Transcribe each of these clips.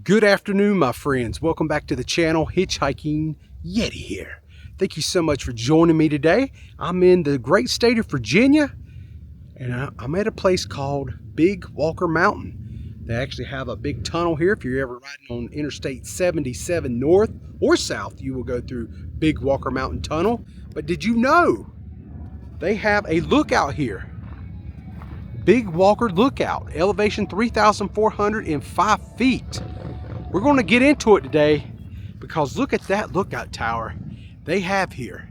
Good afternoon, my friends. Welcome back to the channel. Hitchhiking Yeti here. Thank you so much for joining me today. I'm in the great state of Virginia, and I'm at a place called Big Walker Mountain. They actually have a big tunnel here. If you're ever riding on Interstate 77 north or south, you will go through Big Walker Mountain Tunnel. But did you know they have a lookout here? Big Walker Lookout, elevation 3,405 feet. We're going to get into it today because look at that lookout tower they have here.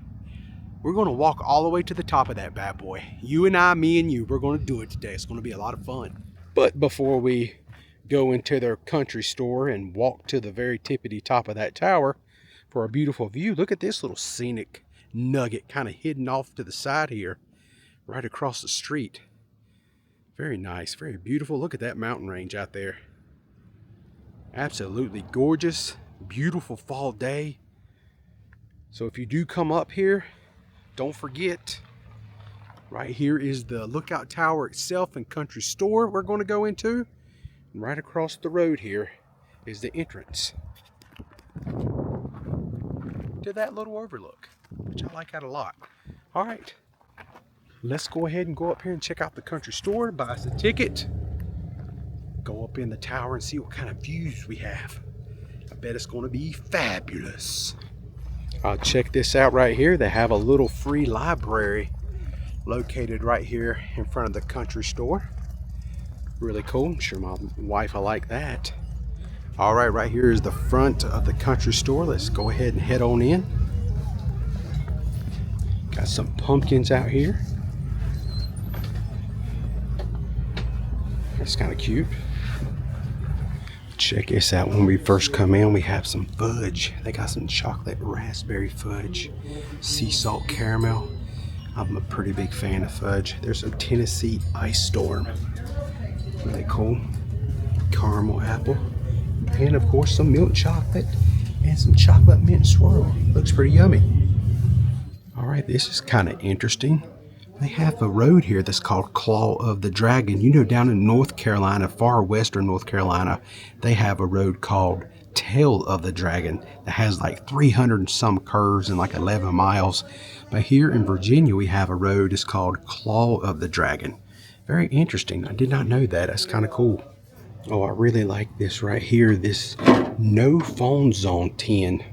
We're going to walk all the way to the top of that bad boy. You and I, me and you, we're going to do it today. It's going to be a lot of fun. But before we go into their country store and walk to the very tippity top of that tower for a beautiful view, look at this little scenic nugget kind of hidden off to the side here, right across the street. Very nice, very beautiful. Look at that mountain range out there. Absolutely gorgeous, beautiful fall day. So if you do come up here, don't forget, right here is the lookout tower itself and country store we're going to go into. And right across the road here is the entrance to that little overlook, which I like that a lot. All right, let's go ahead and go up here and check out the country store, buy us a ticket, go up in the tower and see what kind of views we have. I bet it's going to be fabulous. Check this out right here. They have a little free library located right here in front of the country store. Really cool. I'm sure my wife will like that. All right, right here is the front of the country store. Let's go ahead and head on in. Got some pumpkins out here. That's kind of cute. Check this out. When we first come in, we have some fudge. They got some chocolate raspberry fudge, sea salt caramel. I'm a pretty big fan of fudge. There's some Tennessee Ice Storm. Really cool. Caramel apple. And of course some milk chocolate and some chocolate mint swirl. Looks pretty yummy. All right, this is kind of interesting. They have a road here that's called Claw of the Dragon. You know, down in North Carolina, far western North Carolina, they have a road called Tail of the Dragon that has like 300 and some curves and like 11 miles. But here in Virginia, we have a road that's called Claw of the Dragon. Very interesting. I did not know that. That's kind of cool. Oh, I really like this right here, this no phone zone 10.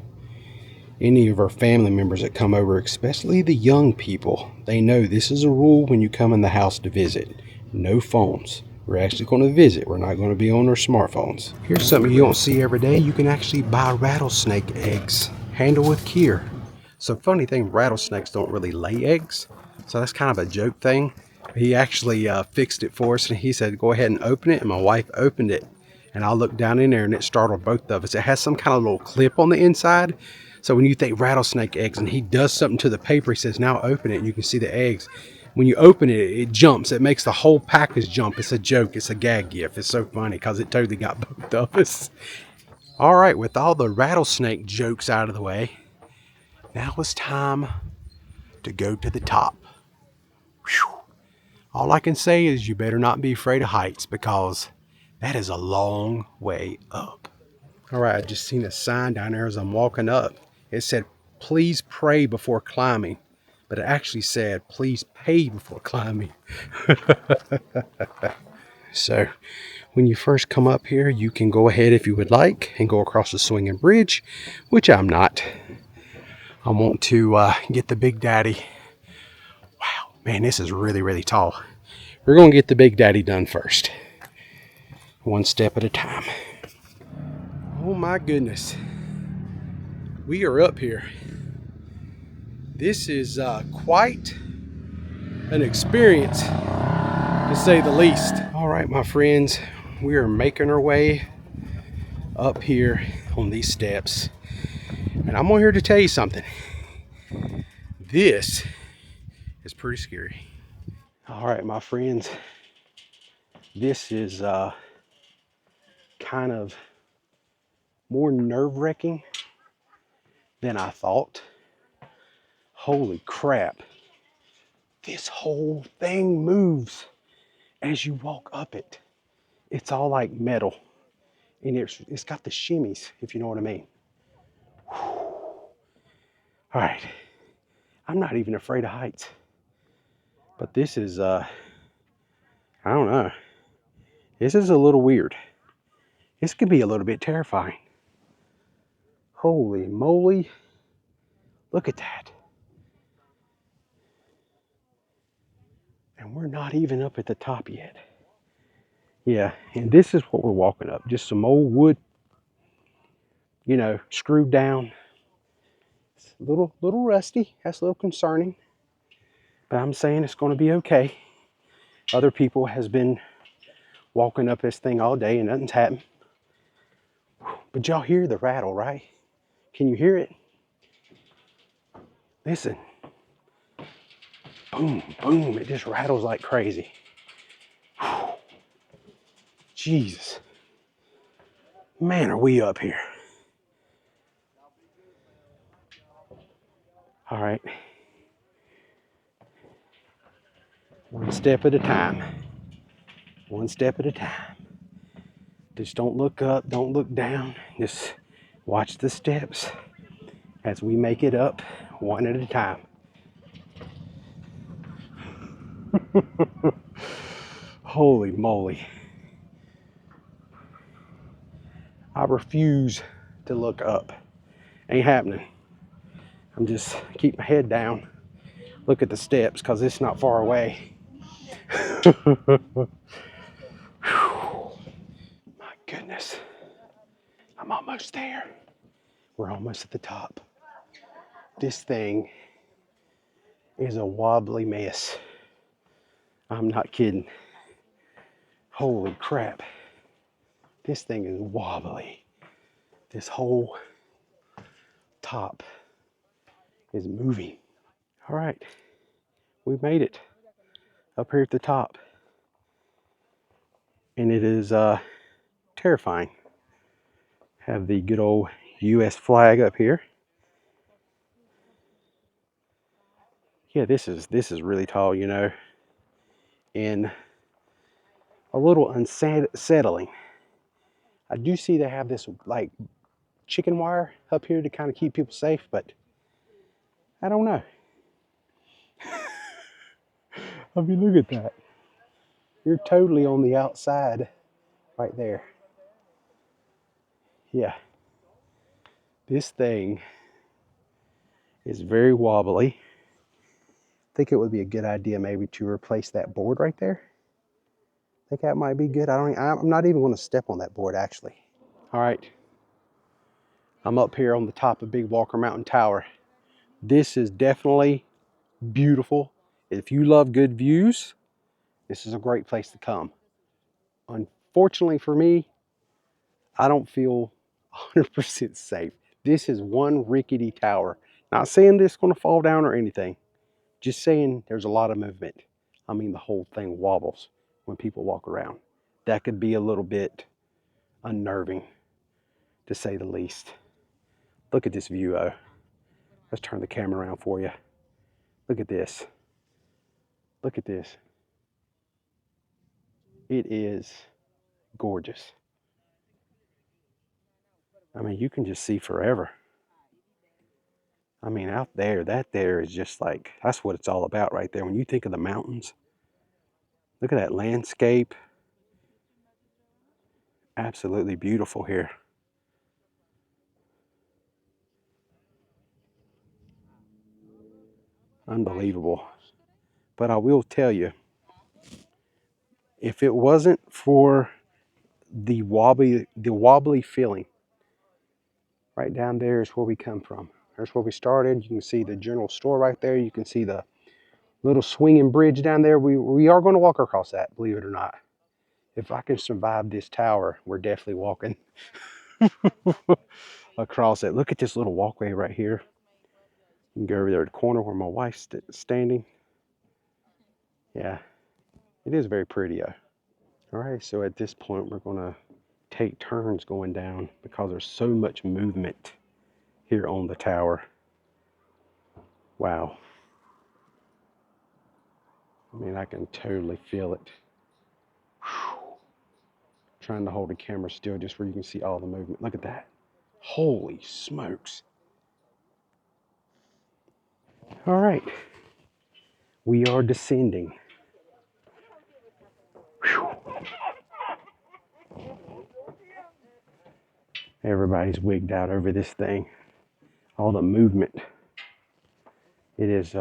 Any of our family members that come over, especially the young people, they know this is a rule when you come in the house to visit. No phones. We're actually going to visit. We're not going to be on our smartphones. Here's something you don't see every day. You can actually buy rattlesnake eggs. Handle with care. So funny thing, rattlesnakes don't really lay eggs. So that's kind of a joke thing. He actually fixed it for us, and he said, go ahead and open it. And my wife opened it. And I looked down in there, and it startled both of us. It has some kind of little clip on the inside. So when you think rattlesnake eggs and he does something to the paper, he says, now open it, and you can see the eggs. When you open it, it jumps. It makes the whole package jump. It's a joke. It's a gag gift. It's so funny because it totally got both of us. All right, with all the rattlesnake jokes out of the way, now it's time to go to the top. Whew. All I can say is you better not be afraid of heights because that is a long way up. All right, I just seen a sign down there as I'm walking up. It said, please pray before climbing. But it actually said, please pay before climbing. So when you first come up here, you can go ahead if you would like and go across the swinging bridge, which I'm not. I want to get the Big Daddy. Wow, man, this is really, really tall. We're going to get the Big Daddy done first. One step at a time. Oh my goodness. We are up here. This is quite an experience, to say the least. All right, my friends, we are making our way up here on these steps. And I'm here to tell you something. This is pretty scary. All right, my friends, this is kind of more nerve-wracking than I thought. Holy crap. This whole thing moves as you walk up it. It's all like metal. And it's got the shimmies, if you know what I mean. All right, I'm not even afraid of heights, but this is, I don't know. This is a little weird. This could be a little bit terrifying. Holy moly. Look at that. And we're not even up at the top yet. Yeah, and this is what we're walking up. Just some old wood, you know, screwed down. It's a little rusty. That's a little concerning. But I'm saying it's going to be okay. Other people has been walking up this thing all day and nothing's happened. But y'all hear the rattle, right? Can you hear it? Listen. Boom, boom. It just rattles like crazy. Whew. Jesus. Man, are we up here. All right. One step at a time. One step at a time. Just don't look up, don't look down. Just watch the steps as we make it up one at a time. Holy moly. I refuse to look up. Ain't happening. I'm just keep my head down. Look at the steps because it's not far away. My goodness. I'm almost there. We're almost at the top. This thing is a wobbly mess. I'm not kidding. Holy crap. This thing is wobbly. This whole top is moving. All right, we made it up here at the top. And it is terrifying. Have the good old US flag up here. Yeah, this is really tall, you know, and a little unsettling. I do see they have this like chicken wire up here to kind of keep people safe, but I don't know. I mean, look at that. You're totally on the outside right there. Yeah. This thing is very wobbly. I think it would be a good idea maybe to replace that board right there. I think that might be good. I'm not even going to step on that board actually. All right. I'm up here on the top of Big Walker Mountain Tower. This is definitely beautiful. If you love good views, this is a great place to come. Unfortunately for me, I don't feel 100% safe. This is one rickety tower. Not saying this is going to fall down or anything. Just saying there's a lot of movement. I mean, the whole thing wobbles when people walk around. That could be a little bit unnerving, to say the least. Look at this view, though. Let's turn the camera around for you. Look at this. Look at this. It is gorgeous. I mean, you can just see forever. I mean, out there, that there is just like, that's what it's all about right there. When you think of the mountains, look at that landscape. Absolutely beautiful here. Unbelievable. But I will tell you, if it wasn't for the wobbly feeling, right down there is where we come from. There's where we started. You can see the general store right there. You can see the little swinging bridge down there. We are going to walk across that, believe it or not. If I can survive this tower, we're definitely walking across it. Look at this little walkway right here. You can go over there to the corner where my wife's standing. Yeah, it is very pretty. All right, so at this point, we're going to take turns going down because there's so much movement here on the tower. Wow. I mean, I can totally feel it. Whew. Trying to hold the camera still just where you can see all the movement. Look at that. Holy smokes. All right. We are descending. Whew. Everybody's wigged out over this thing. All the movement. It is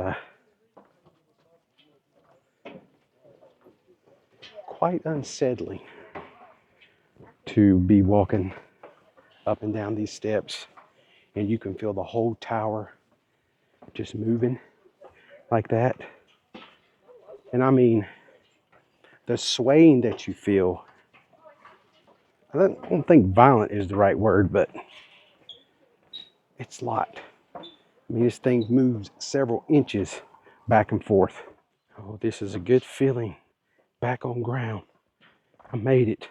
quite unsettling to be walking up and down these steps, and you can feel the whole tower just moving like that. And I mean, the swaying that you feel, I don't think violent is the right word, but it's a lot. I mean, this thing moves several inches back and forth. Oh, this is a good feeling. Back on ground. I made it.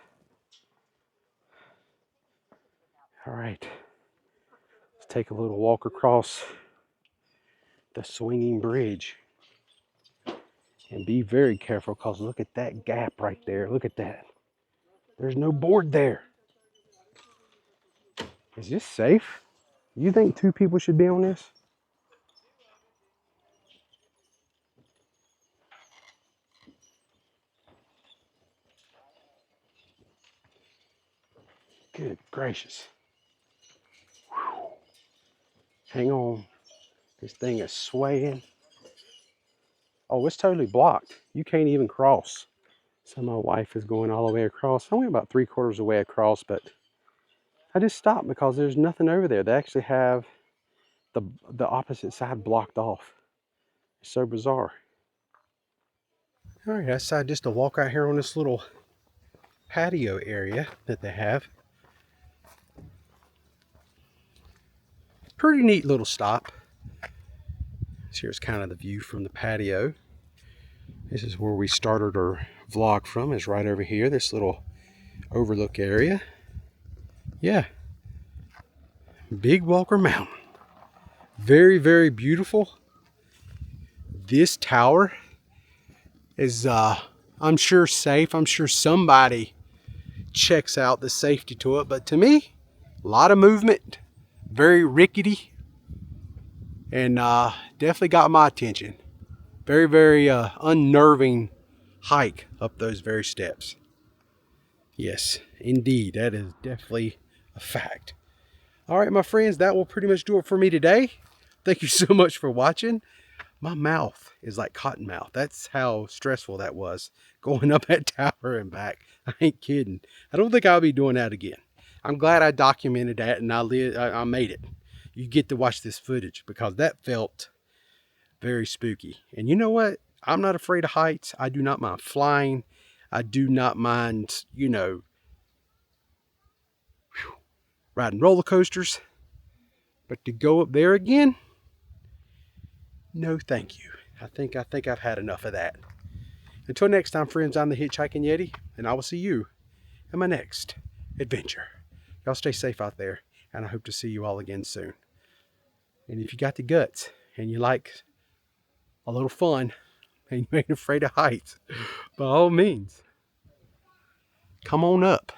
All right. Let's take a little walk across the swinging bridge. And be very careful, because look at that gap right there. Look at that. There's no board there. Is this safe? You think two people should be on this? Good gracious. Whew. Hang on. This thing is swaying. Oh, it's totally blocked. You can't even cross. So my wife is going all the way across. I'm only about 3/4 of the way across, but I just stopped because there's nothing over there. They actually have the opposite side blocked off. It's so bizarre. All right, I decided just to walk out here on this little patio area that they have. Pretty neat little stop. Here's kind of the view from the patio. This is where we started our vlog from, is right over here, this little overlook area. Yeah. Big Walker Mountain. Very, very beautiful. This tower is, I'm sure, safe. I'm sure somebody checks out the safety to it. But to me, a lot of movement. Very rickety. And definitely got my attention. Very, very unnerving hike up those very steps. Yes, indeed. That is definitely a fact. All right, my friends, that will pretty much do it for me today. Thank you so much for watching. My mouth is like cotton mouth. That's how stressful that was, going up that tower and back. I ain't kidding. I don't think I'll be doing that again. I'm glad I documented that and I made it. You get to watch this footage, because that felt very spooky. And you know what? I'm not afraid of heights. I do not mind flying. I do not mind, you know, riding roller coasters. But to go up there again, no thank you. I think I've had enough of that. Until next time, friends, I'm the Hitchhiking Yeti, and I will see you in my next adventure. Y'all stay safe out there, and I hope to see you all again soon. And if you got the guts and you like a little fun and you ain't afraid of heights, by all means, come on up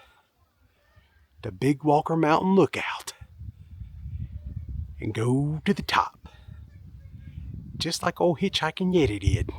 to Big Walker Mountain Lookout and go to the top, just like old Hitchhiking Yeti did.